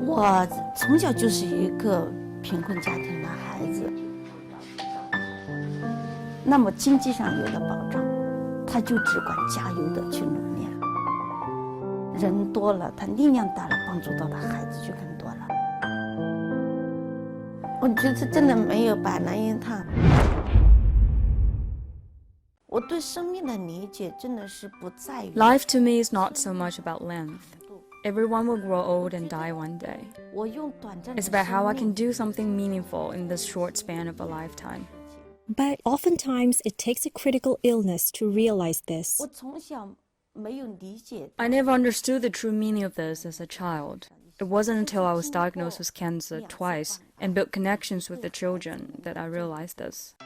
我从小就是一个贫困家庭的孩子，那么经济上有了保障，他就只管加油的去努力了。人多了，他力量大了，帮助到的孩子就更多了。我觉得真的没有板蓝根烫。我对生命的理解真的是不在于。Life to me is not so much about length. Everyone will grow old and die one day. It's about how I can do something meaningful in this short span of a lifetime. But oftentimes it takes a critical illness to realize this. I never understood the true meaning of this as a child. It wasn't until I was diagnosed with cancer twice and built connections with the children that I realized this.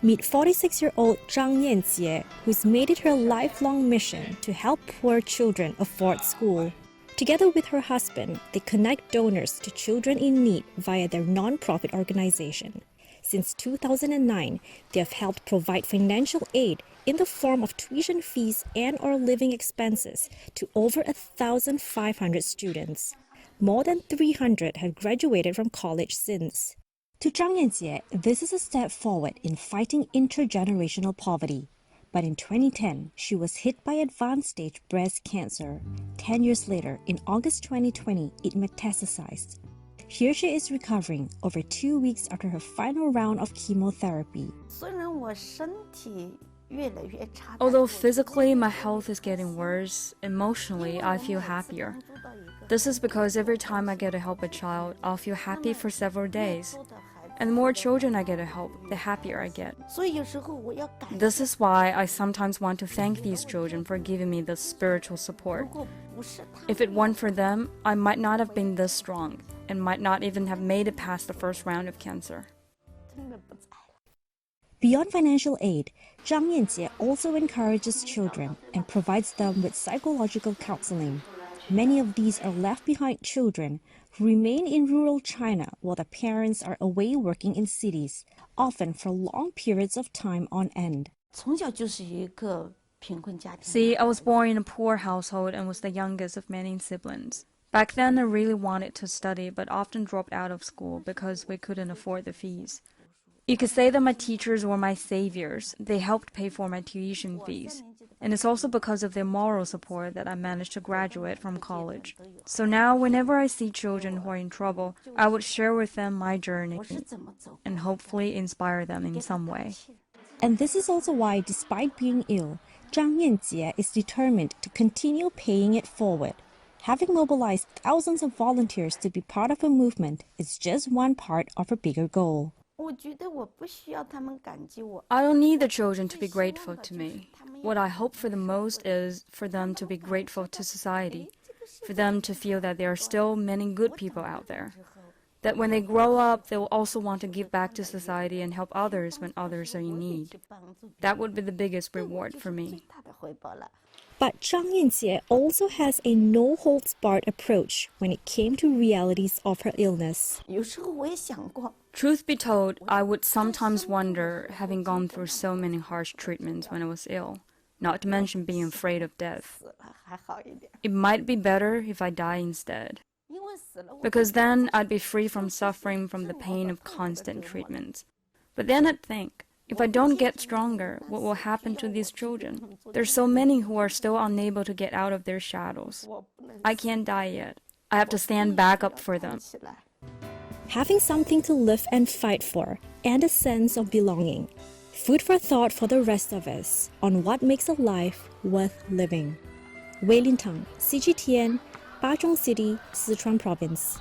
Meet 46-year-old Zhang Yanjie, who's made it her lifelong mission to help poor children afford school. Together with her husband, they connect donors to children in need via their non-profit organization. Since 2009, they have helped provide financial aid in the form of tuition fees and/or living expenses to over 1,500 students. More than 300 have graduated from college since. To Zhang Yanjie, this is a step forward in fighting intergenerational poverty. But in 2010, she was hit by advanced stage breast cancer. 10 years later, in August 2020, it metastasized. Here she is recovering over 2 weeks after her final round of chemotherapy. Although physically my health is getting worse, emotionally I feel happier. This is because every time I get to help a child, I'll feel happy for several days. And the more children I get to help, the happier I get. This is why I sometimes want to thank these children for giving me this spiritual support. If it weren't for them, I might not have been this strong and might not even have made it past the first round of cancer. Beyond financial aid, Zhang Yanjie also encourages children and provides them with psychological counseling. Many of these are left-behind children who remain in rural China while their parents are away working in cities, often for long periods of time on end. See, I was born in a poor household and was the youngest of many siblings. Back then, I really wanted to study but often dropped out of school because we couldn't afford the fees. You could say that my teachers were my saviors. They helped pay for my tuition fees. And it's also because of their moral support that I managed to graduate from college. So now, whenever I see children who are in trouble, I would share with them my journey and hopefully inspire them in some way. And this is also why, despite being ill, Zhang Yanjie is determined to continue paying it forward. Having mobilized thousands of volunteers to be part of a movement is just one part of a bigger goal. I don't need the children to be grateful to me. What I hope for the most is for them to be grateful to society, for them to feel that there are still many good people out there, that when they grow up, they will also want to give back to society and help others when others are in need. That would be the biggest reward for me. But Zhang Yanjie also has a no-holds-barred approach when it came to realities of her illness. Truth be told, I would sometimes wonder, having gone through so many harsh treatments when I was ill, not to mention being afraid of death. It might be better if I die instead, because then I'd be free from suffering from the pain of constant treatments. But then I'd think, if I don't get stronger, what will happen to these children? There's so many who are still unable to get out of their shadows. I can't die yet. I have to stand back up for them. Having something to live and fight for, and a sense of belonging. Food for thought for the rest of us on what makes a life worth living. Wei Lin Tang, CGTN, Bazhong City, Sichuan Province.